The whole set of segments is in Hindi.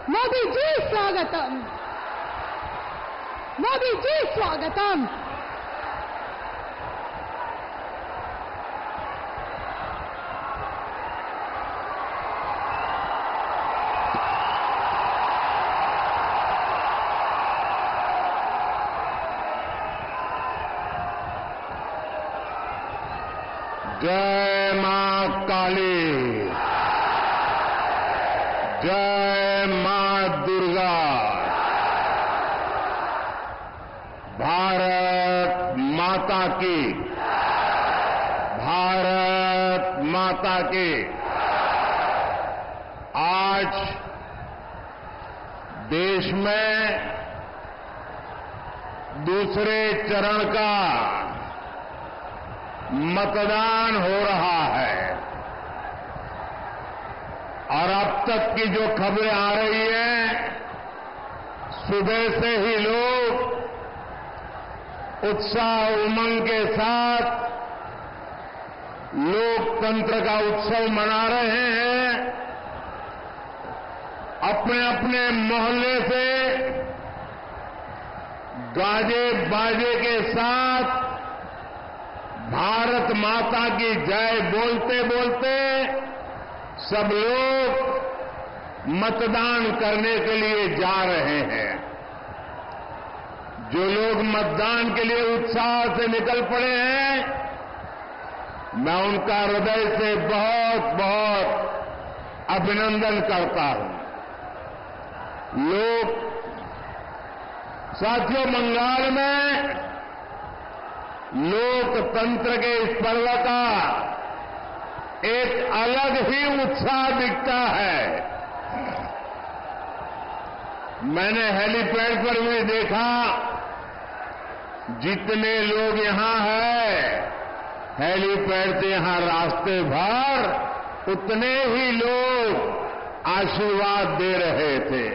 मोदी जी स्वागतम, मोदी जी स्वागतम। जय मां काली, जय मां दुर्गा। भारत माता की, भारत माता की। आज देश में दूसरे चरण का मतदान हो रहा है और अब तक की जो खबरें आ रही हैं, सुबह से ही लोग उत्साह उमंग के साथ लोकतंत्र का उत्सव मना रहे हैं। अपने अपने मोहल्ले से गाजे बाजे के साथ भारत माता की जय बोलते बोलते सब लोग मतदान करने के लिए जा रहे हैं। जो लोग मतदान के लिए उत्साह से निकल पड़े हैं, मैं उनका हृदय से बहुत बहुत अभिनंदन करता हूं। लोग साथियों, बंगाल में लोकतंत्र के इस पर्व का एक अलग ही उत्साह दिखता है। मैंने हेलीपैड पर भी देखा, जितने लोग यहां हैं, हेलीपैड से यहां रास्ते भर उतने ही लोग आशीर्वाद दे रहे थे।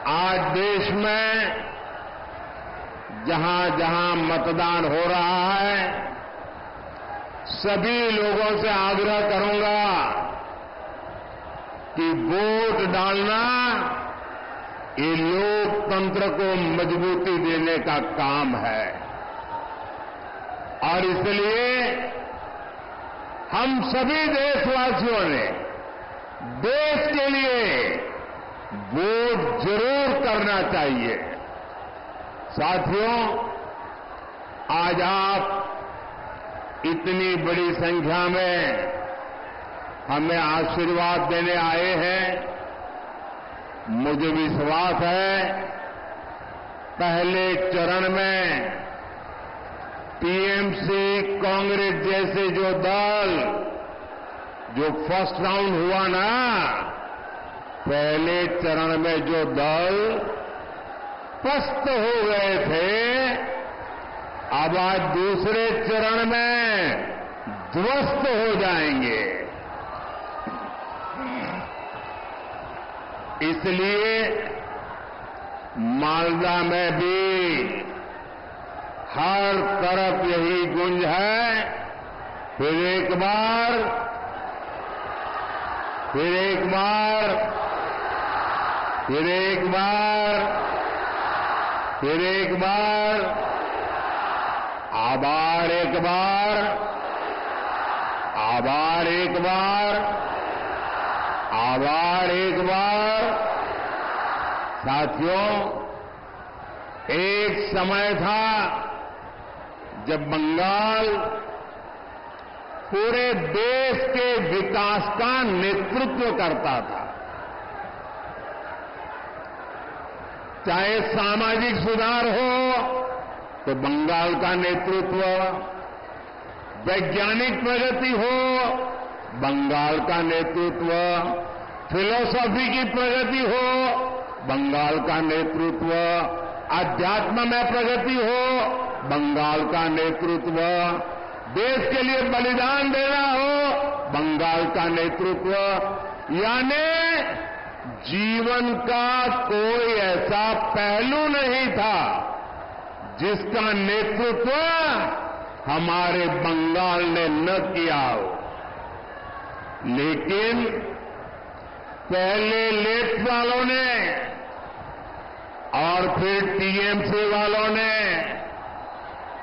आज देश में जहां जहां मतदान हो रहा है, सभी लोगों से आग्रह करूंगा कि वोट डालना ये लोकतंत्र को मजबूती देने का काम है और इसलिए हम सभी देशवासियों ने देश के लिए वोट जरूर करना चाहिए। साथियों, आज आप इतनी बड़ी संख्या में हमें आशीर्वाद देने आए हैं। मुझे विश्वास है, पहले चरण में टीएमसी, कांग्रेस जैसे जो दल जो फर्स्ट राउंड हुआ ना, पहले चरण में जो दल पस्त हो गए थे, अब आज दूसरे चरण में ध्वस्त हो जाएंगे। इसलिए मालदा में भी हर तरफ यही गूंज है, फिर एक बार, फिर एक बार, फिर एक बार, फिर एक बार, आभार एक बार, आभार एक बार, आभार एक बार। साथियों, एक समय था जब बंगाल पूरे देश के विकास का नेतृत्व करता था। चाहे सामाजिक सुधार हो तो बंगाल का नेतृत्व, वैज्ञानिक प्रगति हो बंगाल का नेतृत्व, फिलॉसफी की प्रगति हो बंगाल का नेतृत्व, अध्यात्म में प्रगति हो बंगाल का नेतृत्व, देश के लिए बलिदान देना हो बंगाल का नेतृत्व। यानी जीवन का कोई ऐसा पहलू नहीं था जिसका नेतृत्व हमारे बंगाल ने न किया हो, लेकिन पहले लेफ्ट वालों ने और फिर टीएमसी वालों ने,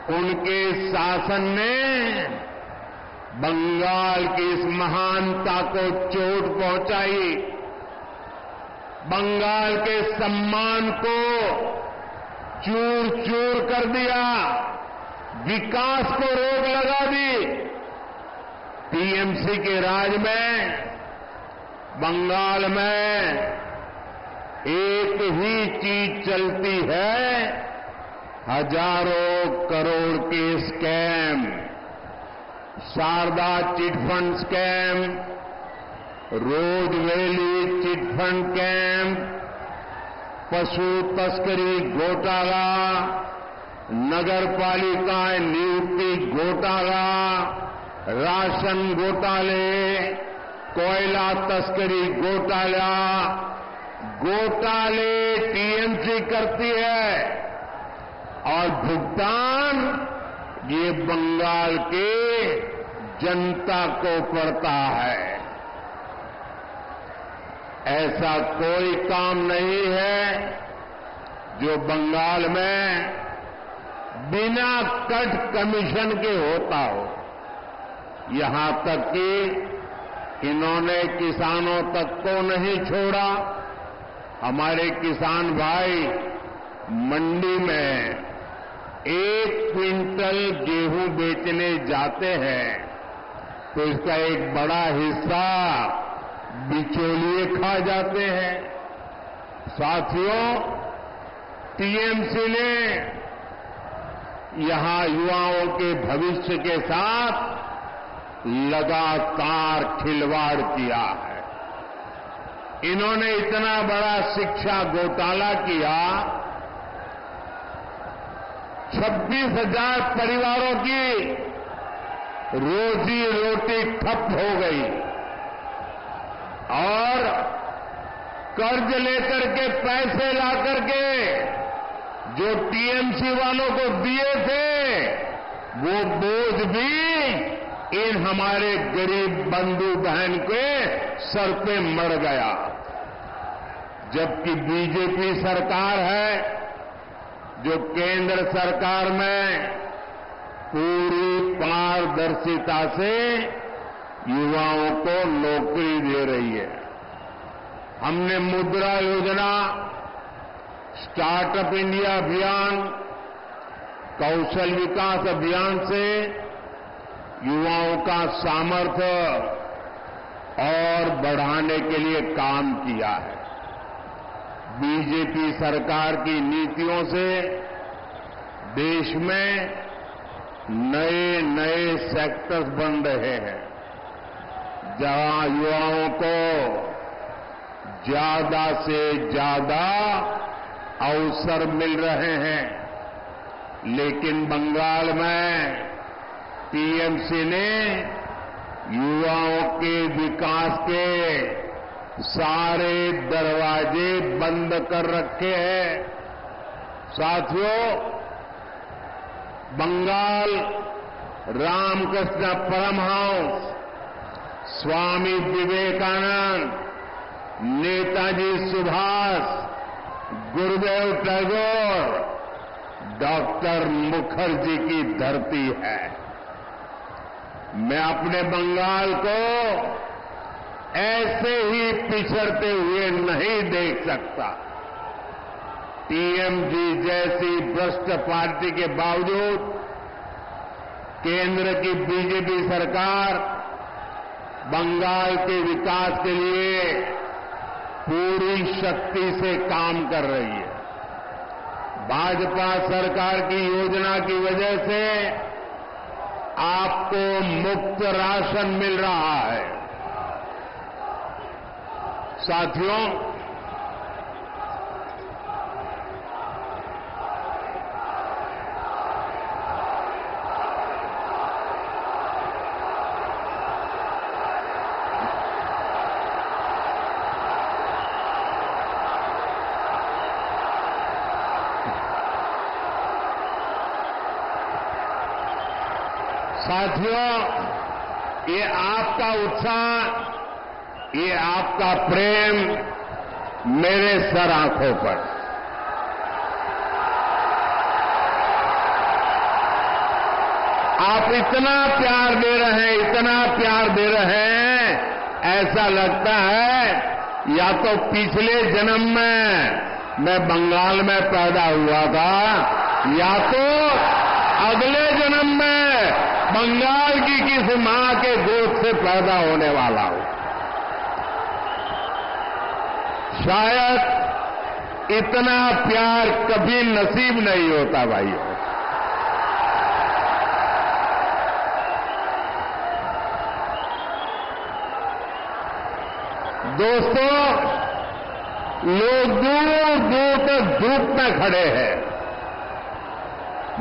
उनके शासन ने बंगाल की इस महानता को चोट पहुंचाई, बंगाल के सम्मान को चूर चूर कर दिया, विकास को रोक लगा दी। टीएमसी के राज में बंगाल में एक ही चीज चलती है, हजारों करोड़ के स्कैम, शारदा चिटफंड स्कैम, रोज वैली चिटफंड कैंप, पशु तस्करी घोटाला, नगर पालिका नियुक्ति घोटाला, राशन घोटाले, कोयला तस्करी घोटाला, घोटाले टीएमसी करती है और भुगतान ये बंगाल के जनता को पड़ता है। ऐसा कोई काम नहीं है जो बंगाल में बिना कट कमीशन के होता हो। यहां तक कि इन्होंने किसानों तक को नहीं छोड़ा। हमारे किसान भाई मंडी में 1 क्विंटल गेहूं बेचने जाते हैं तो इसका एक बड़ा हिस्सा बिचौलिए खा जाते हैं। साथियों, टीएमसी ने यहां युवाओं के भविष्य के साथ लगातार खिलवाड़ किया है। इन्होंने इतना बड़ा शिक्षा घोटाला किया, 26,000 परिवारों की रोजी रोटी ठप हो गई और कर्ज लेकर के पैसे ला करके जो टीएमसी वालों को दिए थे वो बोझ भी इन हमारे गरीब बंधु बहन के सर पे मर गया। जबकि बीजेपी सरकार है जो केंद्र सरकार में पूरी पारदर्शिता से युवाओं को नौकरी दे रही है। हमने मुद्रा योजना, स्टार्टअप इंडिया अभियान, कौशल विकास अभियान से युवाओं का सामर्थ्य और बढ़ाने के लिए काम किया है। बीजेपी सरकार की नीतियों से देश में नए नए सेक्टर्स बन रहे हैं जहां युवाओं को ज्यादा से ज्यादा अवसर मिल रहे हैं। लेकिन बंगाल में टीएमसी ने युवाओं के विकास के सारे दरवाजे बंद कर रखे हैं। साथियों, बंगाल रामकृष्ण परमहंस, स्वामी विवेकानंद, नेताजी सुभाष, गुरुदेव टैगोर, डॉक्टर मुखर्जी की धरती है। मैं अपने बंगाल को ऐसे ही पिछड़ते हुए नहीं देख सकता। टीएमसी जैसी भ्रष्ट पार्टी के बावजूद केंद्र की बीजेपी सरकार बंगाल के विकास के लिए पूरी शक्ति से काम कर रही है। भाजपा सरकार की योजना की वजह से आपको मुफ्त राशन मिल रहा है। साथियों, साथियों, ये आपका उत्साह, ये आपका प्रेम मेरे सर आंखों पर। आप इतना प्यार दे रहे हैं, इतना प्यार दे रहे हैं, ऐसा लगता है या तो पिछले जन्म में मैं बंगाल में पैदा हुआ था, या तो अगले जन्म में बंगाल की किसी मां के गोद से पैदा होने वाला हूं। शायद इतना प्यार कभी नसीब नहीं होता भाइयों। दोस्तों, लोग दूर दूर तक धूप में खड़े हैं,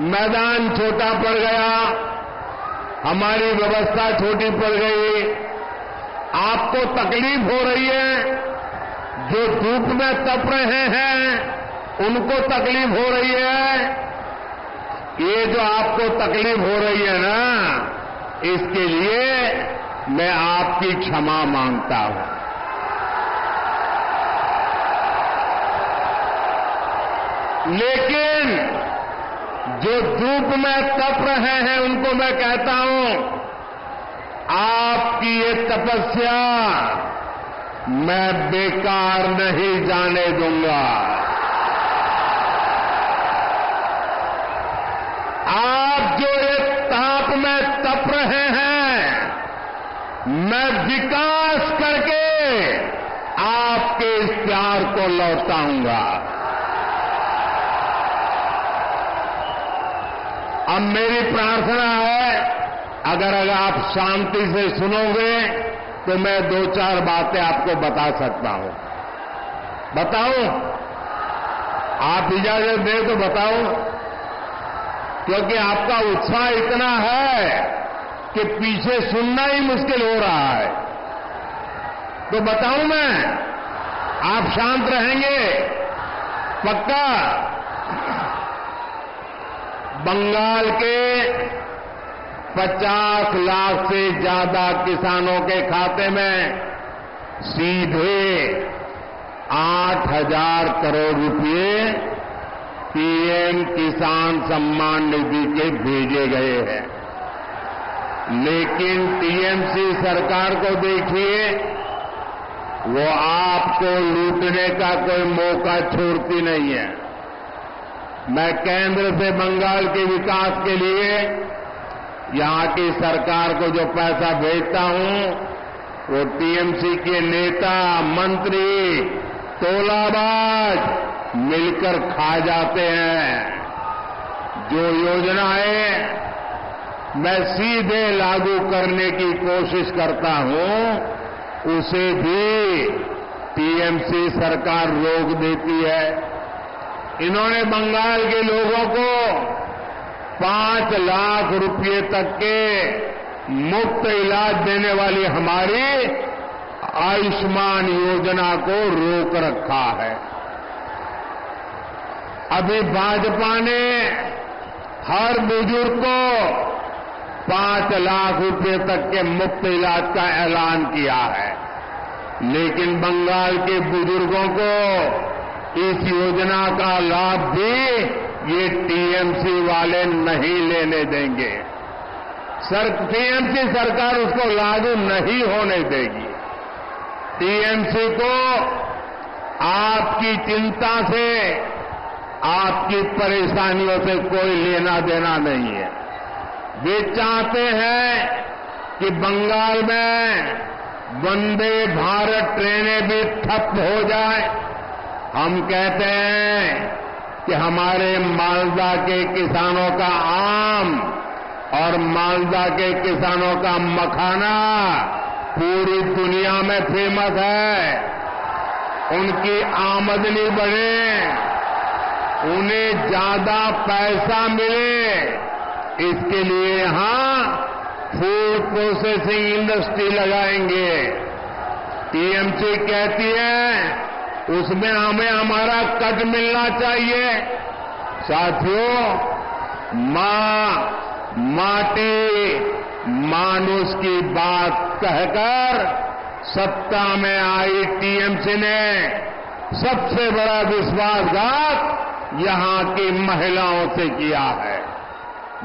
मैदान छोटा पड़ गया, हमारी व्यवस्था छोटी पड़ गई, आपको तकलीफ हो रही है, जो धूप में तप रहे हैं उनको तकलीफ हो रही है। ये जो आपको तकलीफ हो रही है ना, इसके लिए मैं आपकी क्षमा मांगता हूं। लेकिन जो धूप में तप रहे हैं उनको मैं कहता हूं, आपकी ये तपस्या मैं बेकार नहीं जाने दूंगा। आप जो ये ताप में तप रहे हैं, मैं विकास करके आपके इस प्यार को लौटाऊंगा। अब मेरी प्रार्थना है, अगर आप शांति से सुनोगे तो मैं दो चार बातें आपको बता सकता हूं। बताऊं? आप इजाजत दें तो बताऊं? क्योंकि आपका उत्साह इतना है कि पीछे सुनना ही मुश्किल हो रहा है। तो बताऊं मैं? आप शांत रहेंगे? पक्का? बंगाल के 50 लाख से ज्यादा किसानों के खाते में सीधे 8,000 करोड़ रुपए पीएम किसान सम्मान निधि के भेजे गए हैं। लेकिन टीएमसी सरकार को देखिए, वो आपको लूटने का कोई मौका छोड़ती नहीं है। मैं केंद्र से बंगाल के विकास के लिए यहां की सरकार को जो पैसा भेजता हूं, वो टीएमसी के नेता, मंत्री, तोलाबाज मिलकर खा जाते हैं। जो योजनाएं मैं सीधे लागू करने की कोशिश करता हूं, उसे भी टीएमसी सरकार रोक देती है। इन्होंने बंगाल के लोगों को 5 लाख रुपए तक के मुफ्त इलाज देने वाली हमारी आयुष्मान योजना को रोक रखा है। अभी भाजपा ने हर बुजुर्ग को 5 लाख रुपए तक के मुफ्त इलाज का ऐलान किया है, लेकिन बंगाल के बुजुर्गों को इस योजना का लाभ भी ये टीएमसी वाले नहीं लेने देंगे। टीएमसी सरकार उसको लागू नहीं होने देगी। टीएमसी को आपकी चिंता से, आपकी परेशानियों से कोई लेना देना नहीं है। वे चाहते हैं कि बंगाल में वंदे भारत ट्रेनें भी ठप हो जाए। हम कहते हैं कि हमारे मालदा के किसानों का आम और मालदा के किसानों का मखाना पूरी दुनिया में फेमस है। उनकी आमदनी बढ़े, उन्हें ज्यादा पैसा मिले, इसके लिए यहां फूड प्रोसेसिंग इंडस्ट्री लगाएंगे। टीएमसी कहती है उसमें हमें हमारा कट मिलना चाहिए। साथियों, मां माटी मानुष की बात कहकर सत्ता में आई टीएमसी ने सबसे बड़ा विश्वासघात यहां की महिलाओं से किया है।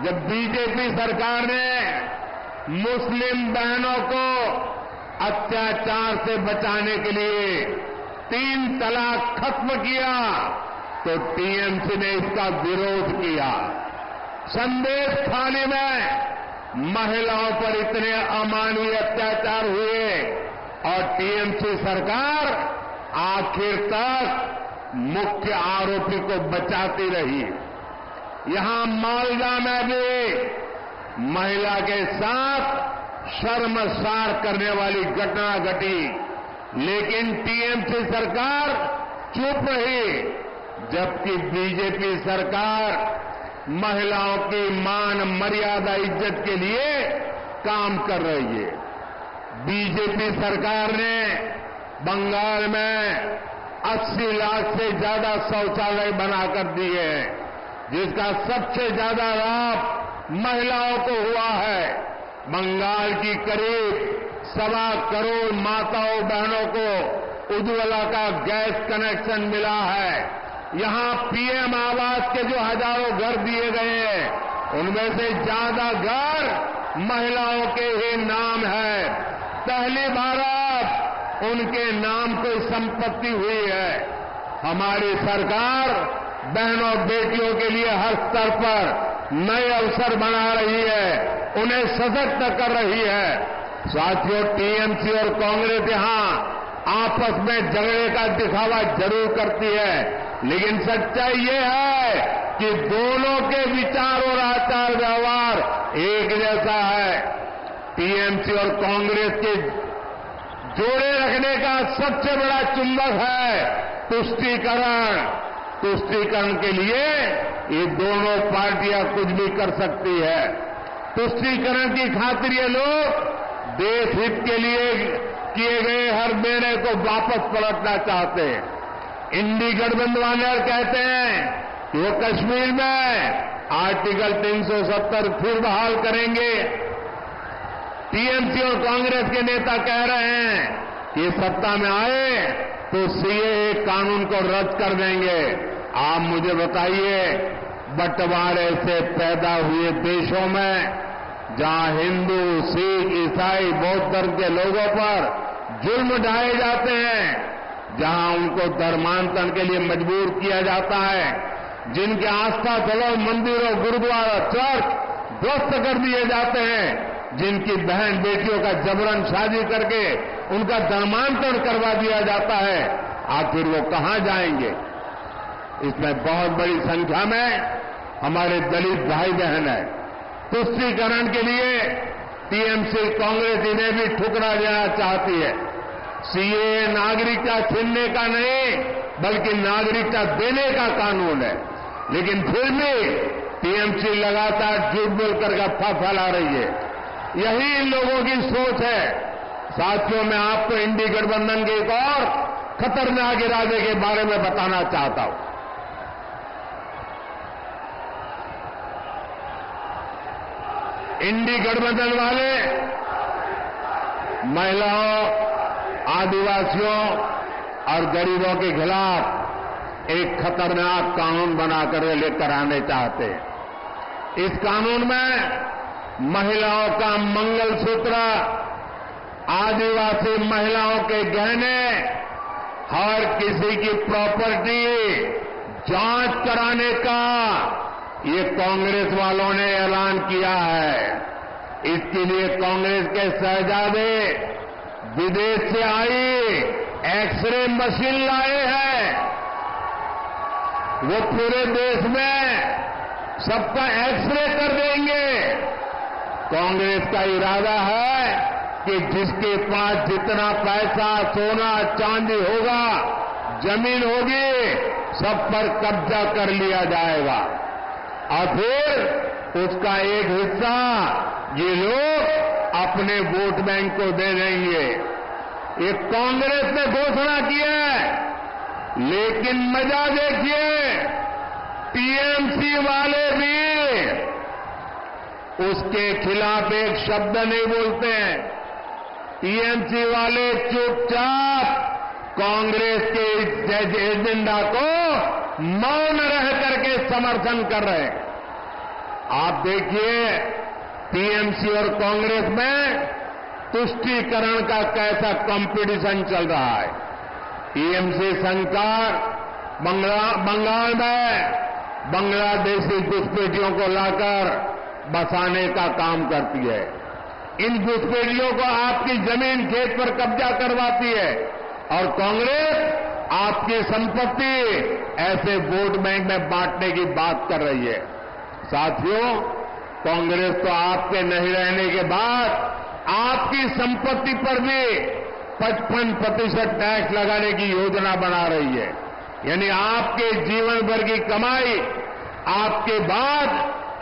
जब बीजेपी सरकार ने मुस्लिम बहनों को अत्याचार से बचाने के लिए 3 तलाक खत्म किया तो टीएमसी ने इसका विरोध किया। संदेश थाली में महिलाओं पर इतने अमानवीय अत्याचार हुए और टीएमसी सरकार आखिर तक मुख्य आरोपी को बचाती रही। यहां मालदा में भी महिला के साथ शर्मसार करने वाली घटना घटी, लेकिन टीएमसी सरकार चुप रही, जबकि बीजेपी सरकार महिलाओं की मान मर्यादा इज्जत के लिए काम कर रही है। बीजेपी सरकार ने बंगाल में 80 लाख से ज्यादा शौचालय बनाकर दिए हैं, जिसका सबसे ज्यादा लाभ महिलाओं को हुआ है। बंगाल की करीब 1.25 करोड़ माताओं बहनों को उज्ज्वला का गैस कनेक्शन मिला है। यहां पीएम आवास के जो हजारों घर दिए गए हैं, उनमें से ज्यादा घर महिलाओं के ही नाम है। पहली बार अब उनके नाम कोई संपत्ति हुई है। हमारी सरकार बहनों बेटियों के लिए हर स्तर पर नए अवसर बना रही है, उन्हें सशक्त कर रही है। साथियों, टीएमसी और कांग्रेस यहां आपस में झगड़े का दिखावा जरूर करती है, लेकिन सच्चाई ये है कि दोनों के विचार और आचार व्यवहार एक जैसा है। टीएमसी और कांग्रेस के जोड़े रखने का सबसे बड़ा चुंबक है तुष्टीकरण। तुष्टीकरण के लिए ये दोनों पार्टियां कुछ भी कर सकती है। तुष्टीकरण की खातिर ये लोग देश हित के लिए किए गए हर निर्णय को वापस पलटना चाहते हैं। इंडी गठबंधन कहते हैं कि वो कश्मीर में आर्टिकल 370 फिर बहाल करेंगे। टीएमसी और कांग्रेस के नेता कह रहे हैं कि सत्ता में आए तो सीएए कानून को रद्द कर देंगे। आप मुझे बताइए, बंटवारे से पैदा हुए देशों में जहां हिंदू, सिख, ईसाई, बौद्ध धर्म के लोगों पर जुल्म ढाए जाते हैं, जहां उनको धर्मांतरण के लिए मजबूर किया जाता है, जिनके आस्था स्थलों, मंदिरों, गुरुद्वारा, चर्च ध्वस्त कर दिए जाते हैं, जिनकी बहन बेटियों का जबरन शादी करके उनका धर्मांतरण करवा दिया जाता है, आखिर वो कहां जाएंगे? इसमें बहुत बड़ी संख्या में हमारे दलित भाई बहन है। तुष्टीकरण के लिए टीएमसी कांग्रेस इन्हें भी ठुकरा देना चाहती है। सीएए नागरिकता छीनने का नहीं, बल्कि नागरिकता देने का कानून है, लेकिन फिर भी टीएमसी लगातार झूठ बोलकर अफवाह फैला रही है। यही इन लोगों की सोच है। साथियों, मैं आपको इंडी गठबंधन के एक और खतरनाक इरादे के बारे में बताना चाहता हूं। इंडी गठबंधन वाले महिलाओं, आदिवासियों और गरीबों के खिलाफ एक खतरनाक कानून बनाकर लेकर आने चाहते हैं। इस कानून में महिलाओं का मंगलसूत्र, आदिवासी महिलाओं के गहने, हर किसी की प्रॉपर्टी जांच कराने का ये कांग्रेस वालों ने ऐलान किया है। इसके लिए कांग्रेस के शहजादे विदेश से आई एक्सरे मशीन लाए हैं। वो पूरे देश में सबका एक्सरे कर देंगे। कांग्रेस का इरादा है कि जिसके पास जितना पैसा, सोना, चांदी होगा, जमीन होगी, सब पर कब्जा कर लिया जाएगा और फिर उसका एक हिस्सा ये लोग अपने वोट बैंक को दे देंगे। ये कांग्रेस ने घोषणा की है, लेकिन मजा देखिए, टीएमसी वाले भी उसके खिलाफ एक शब्द नहीं बोलते हैं। टीएमसी वाले चुपचाप कांग्रेस के इस एजेंडा को मौन रह करके समर्थन कर रहे हैं। आप देखिए टीएमसी और कांग्रेस में तुष्टीकरण का कैसा कंपटीशन चल रहा है। टीएमसी सरकार बंगाल में बांग्लादेशी घुसपैठियों को लाकर बसाने का काम करती है। इन घुसपैठियों को आपकी जमीन खेत पर कब्जा करवाती है और कांग्रेस आपकी संपत्ति ऐसे वोट बैंक में बांटने की बात कर रही है। साथियों, कांग्रेस तो आपके नहीं रहने के बाद आपकी संपत्ति पर भी 55% टैक्स लगाने की योजना बना रही है। यानी आपके जीवन भर की कमाई आपके बाद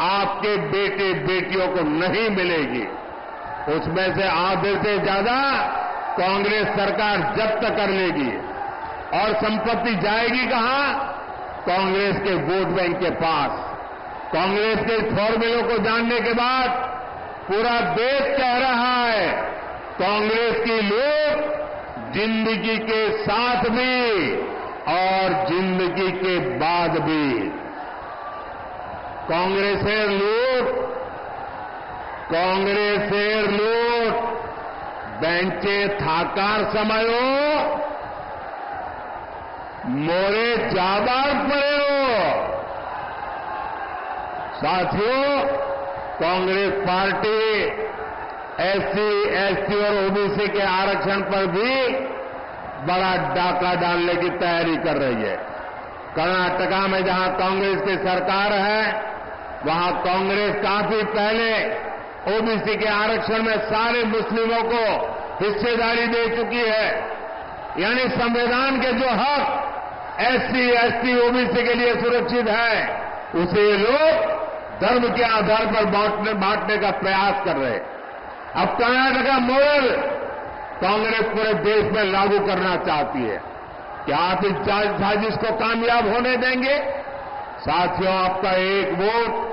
आपके बेटे बेटियों को नहीं मिलेगी। उसमें से आधे से ज्यादा कांग्रेस सरकार जब्त कर लेगी और संपत्ति जाएगी कहां? कांग्रेस के वोट बैंक के पास। कांग्रेस के इस फॉर्मूले को जानने के बाद पूरा देश कह रहा है कांग्रेस की लोग जिंदगी के साथ भी और जिंदगी के बाद भी कांग्रेसेर लोग बेंचे थाकार समयो मोरे जाबार पड़े हो। साथियों, कांग्रेस पार्टी एससी, एसटी और ओबीसी के आरक्षण पर भी बड़ा डाका डालने की तैयारी कर रही है। कर्नाटका में जहां कांग्रेस की सरकार है वहां कांग्रेस काफी पहले ओबीसी के आरक्षण में सारे मुस्लिमों को हिस्सेदारी दे चुकी है। यानी संविधान के जो हक एससी, एसटी, ओबीसी के लिए सुरक्षित है उसे लोग धर्म के आधार पर बांटने का प्रयास कर रहे हैं। अब कर्नाटका मॉडल कांग्रेस पूरे देश में लागू करना चाहती है। क्या आप इस साजिश को कामयाब होने देंगे? साथियों, आपका एक वोट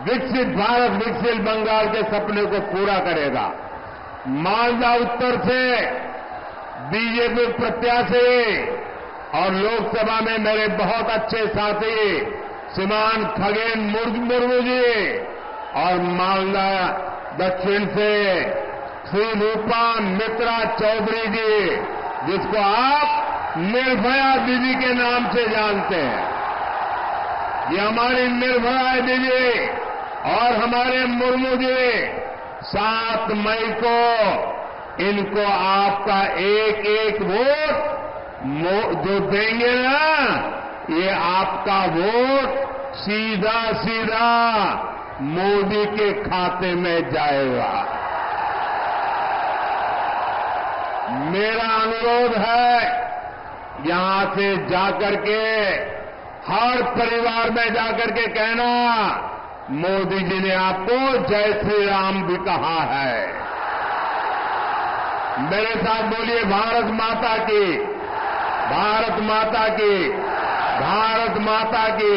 विकसित भारत, विकसित बंगाल के सपने को पूरा करेगा। मालदा उत्तर से बीजेपी प्रत्याशी और लोकसभा में मेरे बहुत अच्छे साथी श्रीमान खगेन मुर्मू जी और मालदा दक्षिण से श्री रूपा मित्रा चौधरी जी, जिसको आप निर्भया दीदी के नाम से जानते हैं। ये हमारी निर्भया दीदी और हमारे मुर्मू जी 7 मई को इनको आपका एक एक वोट जो देंगे ना, ये आपका वोट सीधा सीधा मोदी के खाते में जाएगा। मेरा अनुरोध है यहां से जाकर के हर परिवार में जाकर के कहना मोदी जी ने आपको जय श्री राम भी कहा है। मेरे साथ बोलिए भारत माता की, भारत माता की, भारत माता की,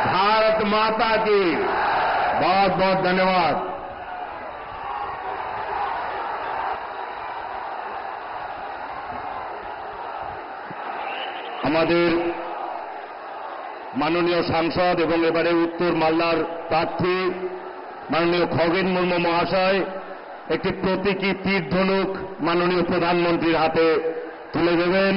भारत माता की। बहुत बहुत धन्यवाद। আমাদের মাননীয় সাংসদ এবং এবারে উত্তর মালদার প্রার্থী মাননীয় খগেন মুর্মু মহাশয় একটি প্রতীকী তীর ধনুক মাননীয় প্রধানমন্ত্রীর হাতে তুলে দেবেন।